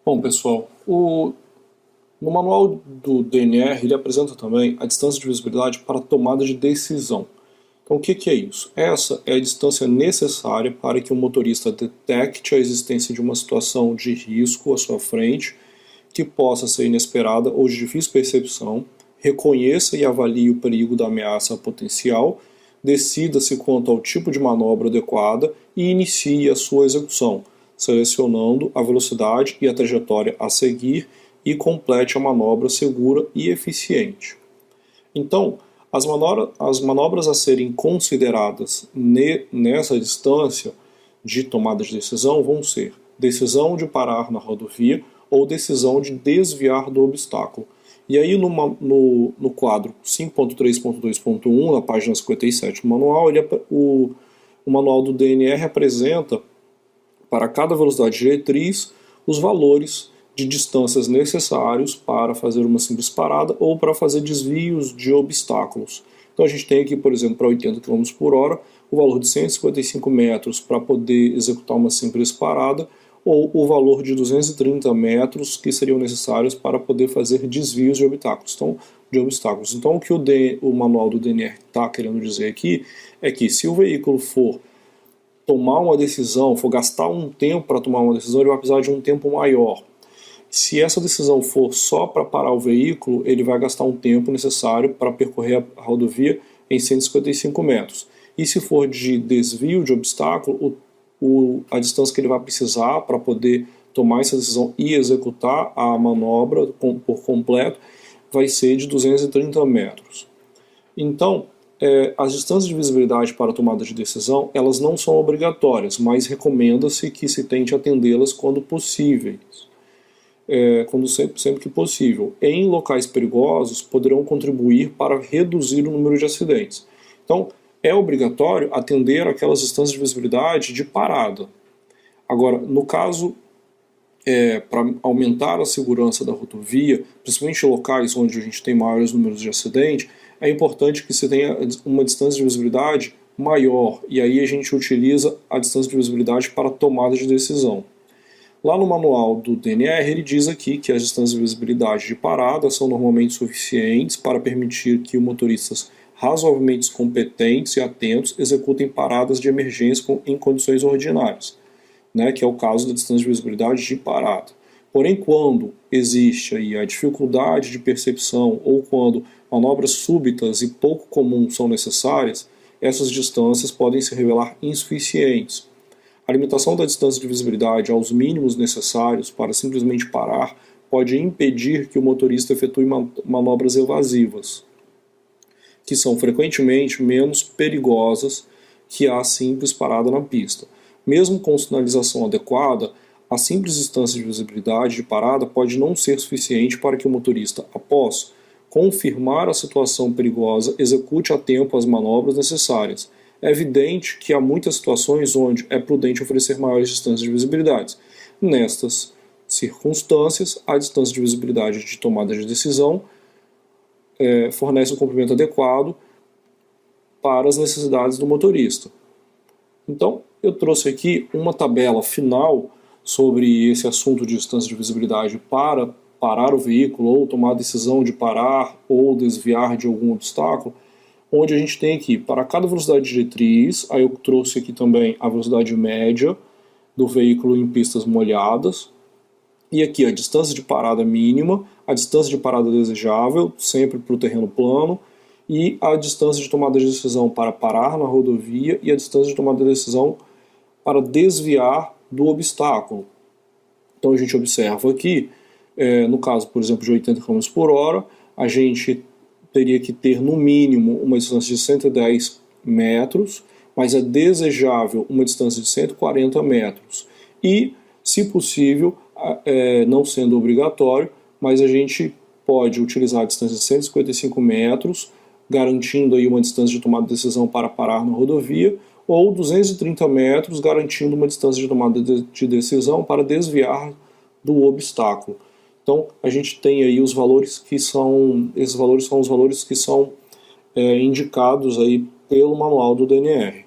Bom, pessoal, no manual do DNR ele apresenta também a distância de visibilidade para tomada de decisão. Então, o que é isso? Essa é a distância necessária para que o motorista detecte a existência de uma situação de risco à sua frente, que possa ser inesperada ou de difícil percepção, reconheça e avalie o perigo da ameaça potencial, decida-se quanto ao tipo de manobra adequada e inicie a sua execução, selecionando a velocidade e a trajetória a seguir e complete a manobra segura e eficiente. Então, as manobras a serem consideradas nessa distância de tomada de decisão vão ser decisão de parar na rodovia ou decisão de desviar do obstáculo. E aí no quadro 5.3.2.1, na página 57 do manual, o manual do DNR apresenta para cada velocidade diretriz os valores de distâncias necessários para fazer uma simples parada ou para fazer desvios de obstáculos. Então a gente tem aqui, por exemplo, para 80 km por hora, o valor de 155 metros para poder executar uma simples parada, ou o valor de 230 metros que seriam necessários para poder fazer desvios de obstáculos. Então o que o manual do DNR está querendo dizer aqui é que se o veículo for tomar uma decisão, for gastar um tempo para tomar uma decisão, ele vai precisar de um tempo maior. Se essa decisão for só para parar o veículo, ele vai gastar um tempo necessário para percorrer a rodovia em 155 metros. E se for de desvio de obstáculo, a distância que ele vai precisar para poder tomar essa decisão e executar a manobra por completo vai ser de 230 metros. Então, as distâncias de visibilidade para a tomada de decisão, elas não são obrigatórias, mas recomenda-se que se tente atendê-las quando possíveis. Sempre que possível. Em locais perigosos, poderão contribuir para reduzir o número de acidentes. Então, é obrigatório atender aquelas distâncias de visibilidade de parada. Agora, no caso, para aumentar a segurança da rodovia, principalmente em locais onde a gente tem maiores números de acidentes, é importante que se tenha uma distância de visibilidade maior, e aí a gente utiliza a distância de visibilidade para tomada de decisão. Lá no manual do DNR, ele diz aqui que as distâncias de visibilidade de parada são normalmente suficientes para permitir que motoristas razoavelmente competentes e atentos executem paradas de emergência em condições ordinárias, que é o caso da distância de visibilidade de parada. Porém, quando existe aí a dificuldade de percepção ou quando manobras súbitas e pouco comuns são necessárias, essas distâncias podem se revelar insuficientes. A limitação da distância de visibilidade aos mínimos necessários para simplesmente parar pode impedir que o motorista efetue manobras evasivas, que são frequentemente menos perigosas que a simples parada na pista. Mesmo com sinalização adequada, a simples distância de visibilidade de parada pode não ser suficiente para que o motorista, após confirmar a situação perigosa, execute a tempo as manobras necessárias. É evidente que há muitas situações onde é prudente oferecer maiores distâncias de visibilidade. Nestas circunstâncias, a distância de visibilidade de tomada de decisão fornece um comprimento adequado para as necessidades do motorista. Então, eu trouxe aqui uma tabela final sobre esse assunto de distância de visibilidade para parar o veículo ou tomar a decisão de parar ou desviar de algum obstáculo, onde a gente tem aqui, para cada velocidade diretriz, aí eu trouxe aqui também a velocidade média do veículo em pistas molhadas, e aqui a distância de parada mínima, a distância de parada desejável, sempre para o terreno plano, e a distância de tomada de decisão para parar na rodovia e a distância de tomada de decisão para desviar do obstáculo. Então a gente observa aqui, no caso, por exemplo, de 80 km por hora, a gente teria que ter no mínimo uma distância de 110 metros, mas é desejável uma distância de 140 metros. E, se possível, não sendo obrigatório, mas a gente pode utilizar a distância de 155 metros, garantindo aí uma distância de tomada de decisão para parar na rodovia, ou 230 metros, garantindo uma distância de tomada de decisão para desviar do obstáculo. Então, a gente tem aí os valores que são, esses valores são os valores que são indicados aí pelo manual do DNR.